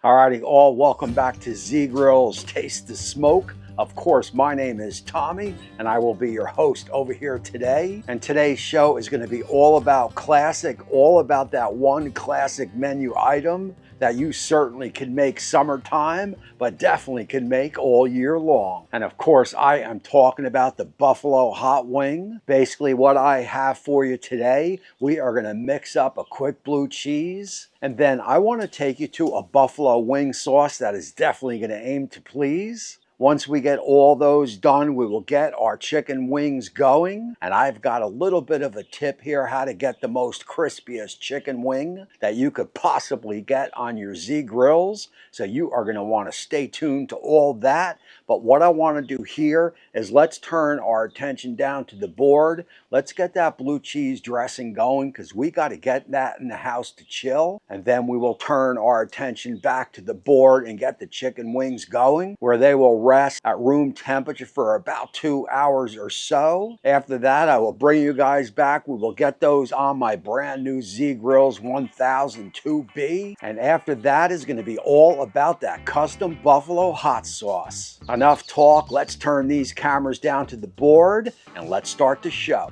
Alrighty, all welcome back to Z Grill's Taste the Smoke. Of course, my name is Tommy and I will be your host over here today. And today's show is going to be all about classic, all about that one classic menu item that you certainly can make summertime, but definitely can make all year long. And of course, I am talking about the buffalo hot wing. Basically, what I have for you today, we are going to mix up a quick blue cheese. And then I want to take you to a buffalo wing sauce that is definitely going to aim to please. Once we get all those done, we will get our chicken wings going. And I've got a little bit of a tip here how to get the most crispiest chicken wing that you could possibly get on your Z grills. So you are going to want to stay tuned to all that. But what I want to do here is let's turn our attention down to the board. Let's get that blue cheese dressing going because we got to get that in the house to chill. And then we will turn our attention back to the board and get the chicken wings going, where they will rest at room temperature for about 2 hours or so. After that, I will bring you guys back. We will get those on my brand new Z Grills 1002B. And after that is going to be all about that custom buffalo hot sauce. Enough talk, let's turn these cameras down to the board and let's start the show.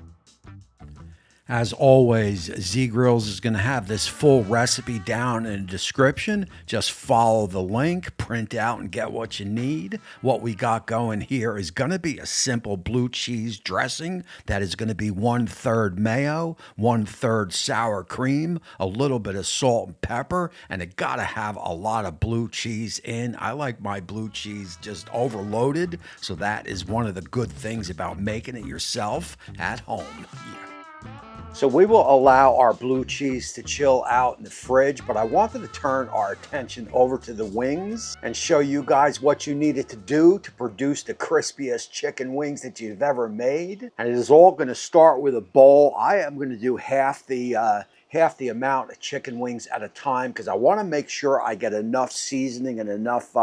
As always, Z Grills is going to have this full recipe down in the description. Just follow the link, print out and get what you need. What we got going here is going to be a simple blue cheese dressing that is going to be 1/3 mayo, 1/3 sour cream, a little bit of salt and pepper, and it got to have a lot of blue cheese in. I like my blue cheese just overloaded, so that is one of the good things about making it yourself at home. So we will allow our blue cheese to chill out in the fridge, but I wanted to turn our attention over to the wings and show you guys what you needed to do to produce the crispiest chicken wings that you've ever made. And it is all going to start with a bowl. I am going to do half the amount of chicken wings at a time because I want to make sure I get enough seasoning and enough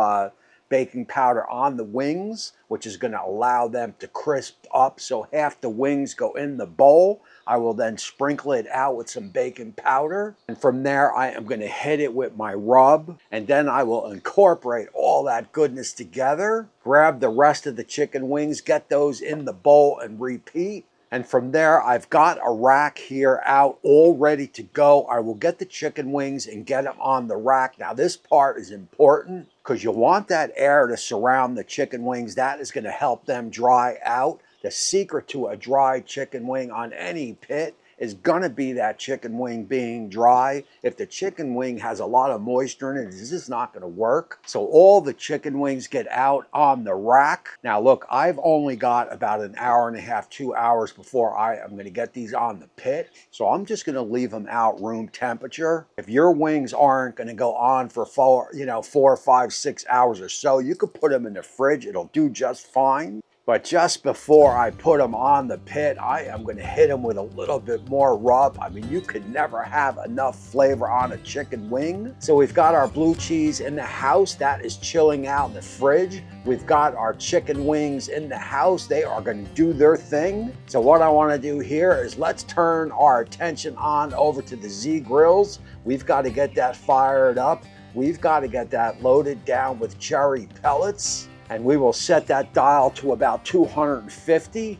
baking powder on the wings, which is going to allow them to crisp up. So half the wings go in the bowl. I will then sprinkle it out with some baking powder. And from there, I am going to hit it with my rub. And then I will incorporate all that goodness together. Grab the rest of the chicken wings, get those in the bowl and repeat. And from there, I've got a rack here out all ready to go. I will get the chicken wings and get them on the rack. Now, this part is important because you want that air to surround the chicken wings. That is going to help them dry out. The secret to a dry chicken wing on any pit is going to be that chicken wing being dry. If the chicken wing has a lot of moisture in it, it's just not going to work. So all the chicken wings get out on the rack. Now look, I've only got about an hour and a half, 2 hours before I am going to get these on the pit. So I'm just going to leave them out room temperature. If your wings aren't going to go on for 4, 5, 6 hours or so, you could put them in the fridge. It'll do just fine. But just before I put them on the pit, I am going to hit them with a little bit more rub. I mean, you could never have enough flavor on a chicken wing. So we've got our blue cheese in the house. That is chilling out in the fridge. We've got our chicken wings in the house. They are going to do their thing. So what I want to do here is let's turn our attention on over to the Z Grills. We've got to get that fired up. We've got to get that loaded down with cherry pellets. And we will set that dial to about 250.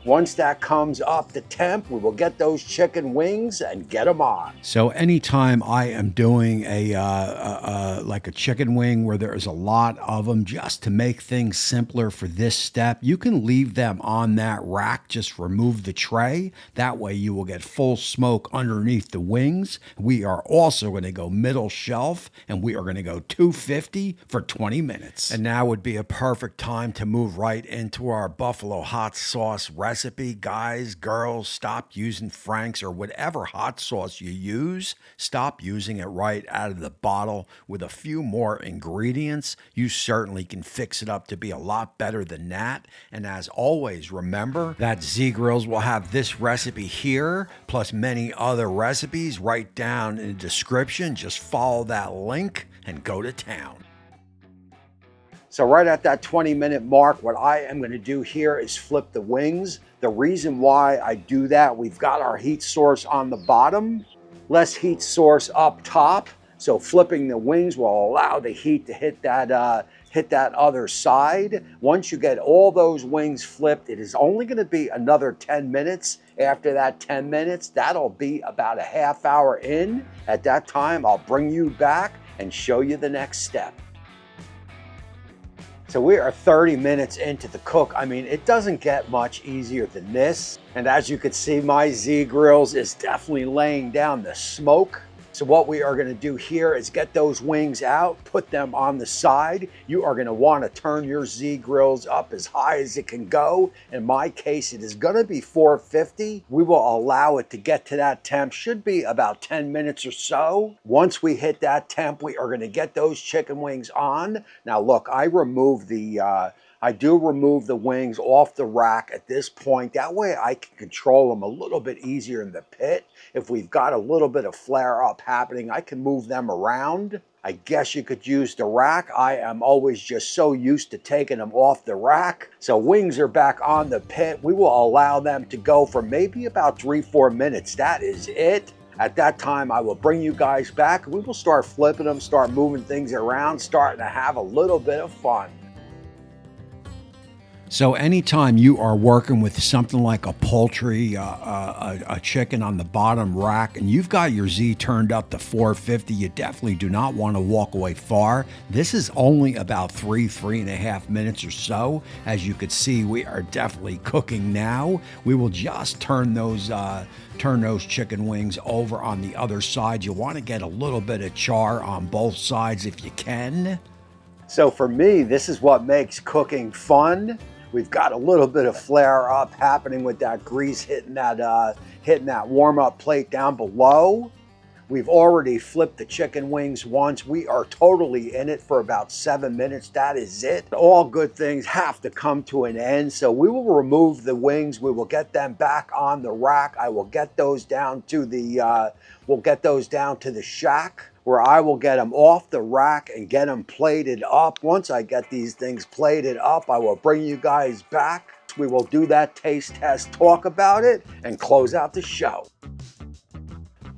Once that comes up to temp, we will get those chicken wings and get them on. So anytime I am doing like a chicken wing where there is a lot of them, just to make things simpler for this step, you can leave them on that rack. Just remove the tray. That way you will get full smoke underneath the wings. We are also going to go middle shelf and we are going to go 250 for 20 minutes. And now would be a perfect time to move right into our buffalo hot sauce recipe. Guys, girls, stop using Frank's or whatever hot sauce you use. Stop using it right out of the bottle. With a few more ingredients, you certainly can fix it up to be a lot better than that. And as always, remember that Z Grills will have this recipe here, plus many other recipes right down in the description. Just follow that link and go to town. So right at that 20-minute mark, what I am going to do here is flip the wings. The reason why I do that, we've got our heat source on the bottom, less heat source up top. So flipping the wings will allow the heat to hit that other side. Once you get all those wings flipped, it is only going to be another 10 minutes. After that 10 minutes, that'll be about a half hour in. At that time, I'll bring you back and show you the next step. So we are 30 minutes into the cook. I mean, it doesn't get much easier than this. And as you can see, my Z-Grills is definitely laying down the smoke. So what we are going to do here is get those wings out, put them on the side. You are going to want to turn your Z-Grills up as high as it can go. In my case, it is going to be 450. We will allow it to get to that temp, should be about 10 minutes or so. Once we hit that temp, we are going to get those chicken wings on. Now look, I do remove the wings off the rack at this point. That way I can control them a little bit easier in the pit. If we've got a little bit of flare up happening, I can move them around. I guess you could use the rack. I am always just so used to taking them off the rack. So wings are back on the pit. We will allow them to go for maybe about 3-4 minutes. That is it. At that time, I will bring you guys back. We will start flipping them, start moving things around, starting to have a little bit of fun. So anytime you are working with something like a poultry, a chicken on the bottom rack, and you've got your Z turned up to 450, you definitely do not want to walk away far. This is only about 3.5 minutes or so. As you could see, we are definitely cooking now. We will just turn those chicken wings over on the other side. You want to get a little bit of char on both sides if you can. So for me, this is what makes cooking fun. We've got a little bit of flare up happening with that grease hitting that warm-up plate down below. We've already flipped the chicken wings once. We are totally in it for about 7 minutes. That is it. All good things have to come to an end. So we will remove the wings. We will get them back on the rack. I will get those down to the shack, where I will get them off the rack and get them plated up. Once I get these things plated up, I will bring you guys back. We will do that taste test, talk about it, and close out the show.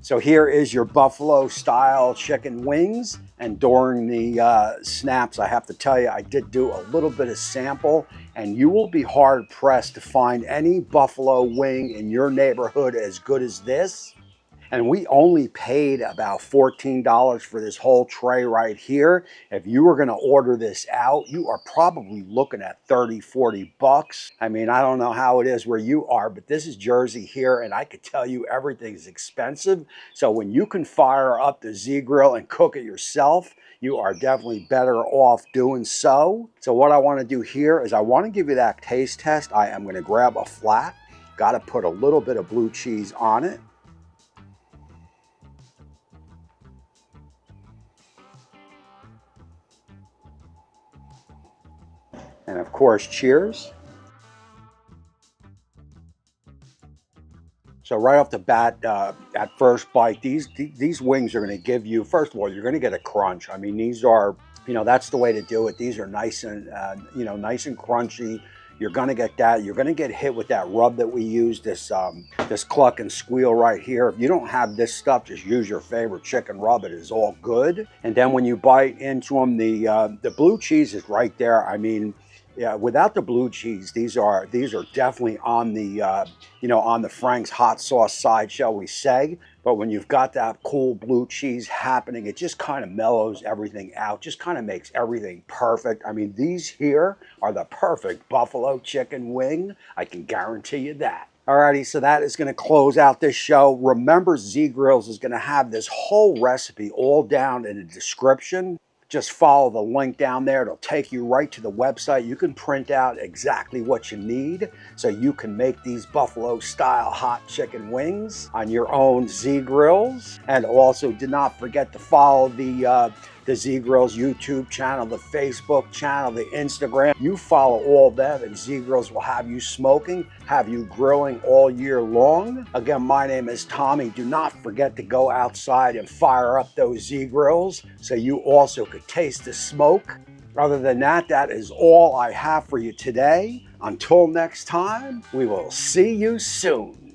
So here is your buffalo style chicken wings. And during the snaps, I have to tell you, I did do a little bit of sample, and you will be hard pressed to find any buffalo wing in your neighborhood as good as this. And we only paid about $14 for this whole tray right here. If you were gonna order this out, you are probably looking at 30, 40 bucks. I mean, I don't know how it is where you are, but this is Jersey here, and I could tell you everything's expensive. So when you can fire up the Z-Grill and cook it yourself, you are definitely better off doing so. So what I wanna do here is I wanna give you that taste test. I am gonna grab a flat, gotta put a little bit of blue cheese on it. And of course, cheers. So right off the bat, at first bite, these wings are going to give you, first of all, you're going to get a crunch. I mean, these are, that's the way to do it. These are nice and, nice and crunchy. You're going to get that. You're going to get hit with that rub that we use, this cluck and squeal right here. If you don't have this stuff, just use your favorite chicken rub. It is all good. And then when you bite into them, the blue cheese is right there. I mean, yeah, without the blue cheese, these are definitely on the on the Frank's hot sauce side, shall we say. But when you've got that cool blue cheese happening, it just kind of mellows everything out, just kind of makes everything perfect. I mean, these here are the perfect buffalo chicken wing. I can guarantee you that. Alrighty, so that is going to close out this show. Remember, Z-Grills is going to have this whole recipe all down in the description. Just follow the link down there. It'll take you right to the website. You can print out exactly what you need so you can make these buffalo style hot chicken wings on your own Z-Grills. And also do not forget to follow the Z-Grills YouTube channel, the Facebook channel, the Instagram. You follow all them and Z-Grills will have you smoking, have you grilling all year long. Again, my name is Tommy. Do not forget to go outside and fire up those Z-Grills so you also could taste the smoke. Other than that, that is all I have for you today. Until next time, we will see you soon.